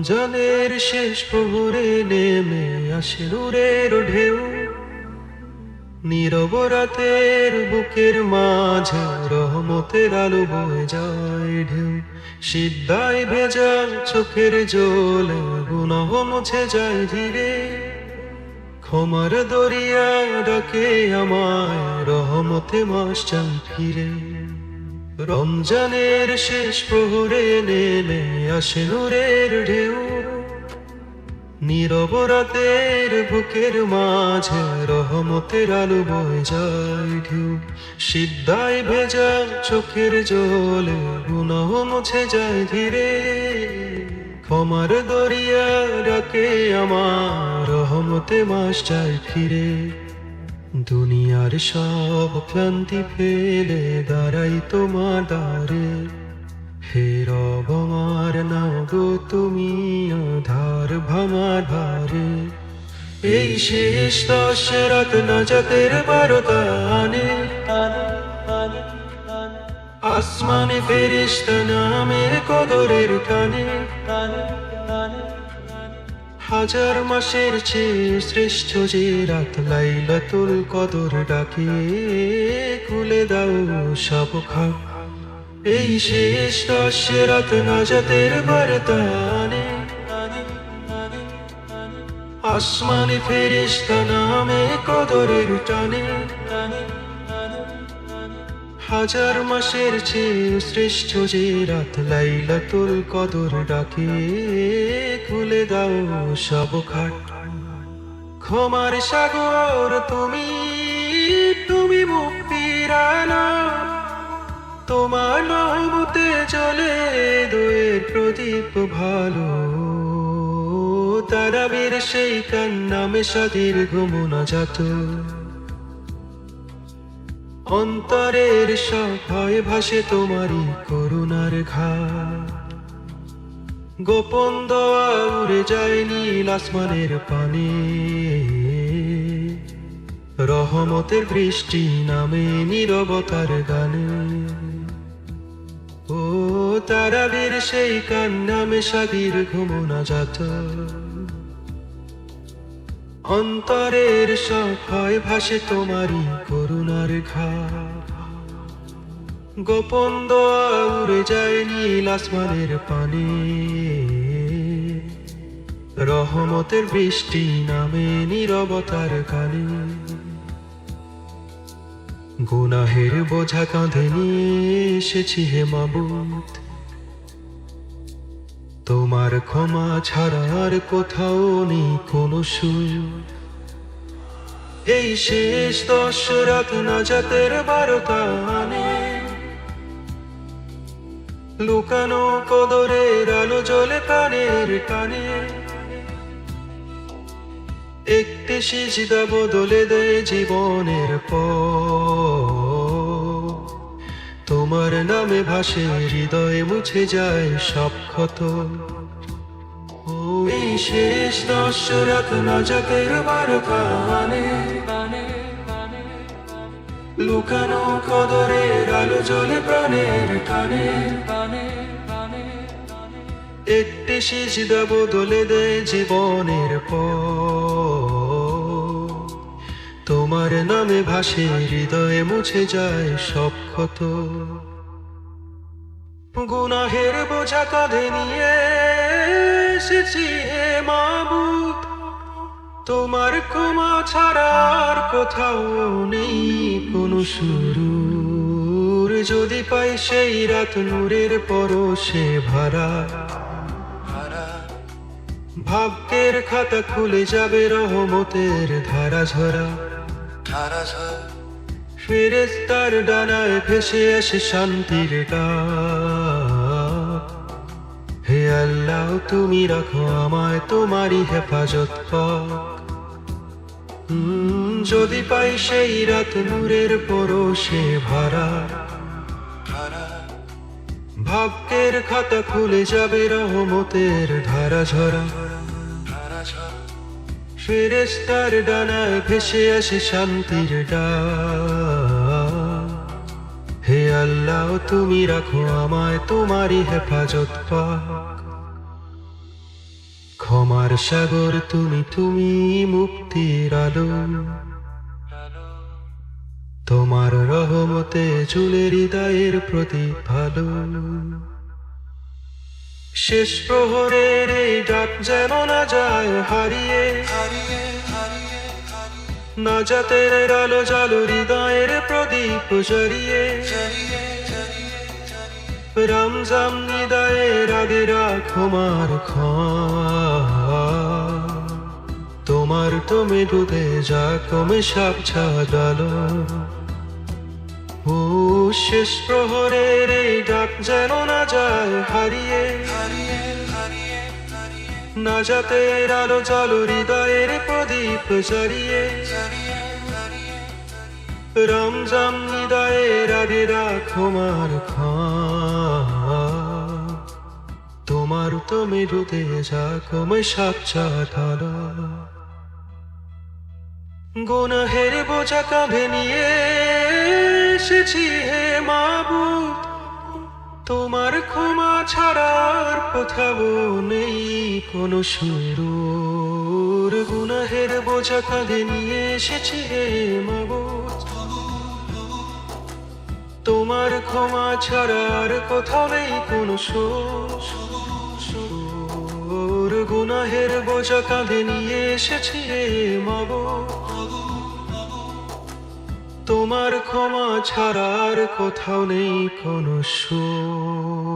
রমজানের শেষ প্রহরে নেমে আসে নূরের ঢেউ, নীরব রাতের বুকের মাঝে রহমতের আলো বয়ে যায় ঢেউ। সিদ্ধায় ভেজা চোখের জলে গুনাহ মুছে যায় ধীরে, ক্ষমার দরিয়া ডাকে আমায় রহমতে মাস চাই ফিরে। রমজানের শেষ প্রহরে নেমে আসে নূরের ঢেউ, নীরব রাতের বুকের মাঝে রহমতের আলো বয়ে যায় ঢেউ। সিদ্ধায় ভেজা চোখের জলে গুনাহ মুছে যায় ধীরে, ক্ষমার দরিয়া ডাকে আমার রহমতে মাস চাই ফিরে। দুনিয়ার সব ক্লান্তি ফেলে দাঁড়াই তোমার দ্বারে, হে রব আমার নাও গো তুমি আধার ভাঙা ধারে। এই শেষ দশ রাত নাজাতের বারতা আনে, আসমানে ফেরেশতা নামে কদরের টানে। হাজার মাসের চেয়ে শ্রেষ্ঠ যে রাত লাইলাতুল কদর ডাকে, খুলে দাও সব খাপ। এই শেষ দশ রাত নাজাতের বার্তা আনে, আসমানে ফেরেশতা নামে কদরের টানে। হাজার মাসের চেয়ে শ্রেষ্ঠ যে রাত লাইলাতুল কদর ডাকে, খুলে দাও সব খাট। ক্ষমার সাগর তুমি, তুমি মুক্তির আলো, তোমার রহমতে জ্বলে দোয়ের প্রদীপ ভালো। তারাবির সেই কান্না মেশা দীর্ঘ মোনাজাত, অন্তরের সভায় ভাসে তোমারই করুণার ঘাট। গোপন দোয়া উড়ে যায় নীল আসমানের পানে, রহমতের বৃষ্টি নামে নীরবতার গানে। ও তারাবির সেই কান্না মেশা দীর্ঘ মোনাজাত, অন্তরের সভায় ভাসে তোমারই করুণার ঘাট। গোপন দোয়া উড়ে যায় নীল আসমানের পানে, রহমতের বৃষ্টি নামে নীরবতার গানে। গুনাহের বোঝা কাঁধে নিয়ে এসেছি হে মাবুদ, তোমার ক্ষমা ছাড়া আর কোথাও নেই কোনো সুর। এই শেষ দশ রাত নাজাতের বারতা আনে, লুকানো কদরের আলো জ্বলে প্রাণের টানে। একটি সিজদা বদলে দেয় জীবনের পথ, তোমার নামে ভাসে হৃদয়ে মুছে যায় সব ক্ষত। ও এই শেষ দশ রাত নাজাতের বারতা আনে, লুকানো কদরের আলো জ্বলে প্রাণের টানে। একটি সিজদা বদলে দেয় জীবনের পথ, তোমার নামে ভাসে হৃদয়ে মুছে যায় সব ক্ষত। গুনাহের বোঝা কাঁধে নিয়ে এসেছি হে মাবুদ, তোমার ক্ষমা ছাড়া আর কোথাও নেই কোনো সুর। যদি পাই সেই রাত নূরের পরশে ভরা, ভাগ্যের খাতা খুলে যাবে রহমতের ধারা ঝরা। ফেরেশতার ডানায় ভেসে আসে শান্তির ডাক, হে আল্লাহ তুমি রাখো আমায় তোমারই হেফাজত পাক। যদি পাই সেই রাত নূরের পরশে ভরা, ভাগ্যের খাতা খুলে যাবে রহমতের ধারা ঝরা। ফেরেশতার ডানায় ভেসে আসে শান্তির ডাক, হে আল্লাহ তুমি রাখো আমায় তোমারই হেফাজত পাক। ক্ষমার সাগর তুমি, তুমি মুক্তির আলো। তোমার রহমতে ঝুলে হৃদয়ের প্রতি ভালো। শেষ প্রহরের এই ডাক যেন না যায় হারিয়ে, নাজাতের আলো জালো হৃদয়ের প্রদীপ জ্বালিয়ে। রমজান নিদায়ের আগে রাখো মার তোমার তুমি ডুবে যা কমে সাপ ছাগালো। ও শেষ প্রহরের এই ডাক যেন না যায় হারিয়ে, নাজাতের আলো জালো হৃদয়ের প্রদীপ জ্বালিয়ে। রমজান নিদায়ের আগে রাখো মার তোমার তুমি ডুবে যা কমে সাপ ছাগালো। গুনাহের বোঝা কাঁধে নিয়ে এসেছি হে মাবুদ, তোমার ক্ষমা ছাড়ার কোথাও নেই কোনো সুর। গুনাহের বোঝা কাঁধে নিয়ে এসেছি হে মাবুদ, তোমার ক্ষমা ছাড়ার কোথাও নেই কোনো সুর। গুনাহের বোঝা কাঁধে নিয়ে এসেছি হে মাবুদ, তোমার ক্ষমা ছাড়ার কোথাও নেই কোনো সুর।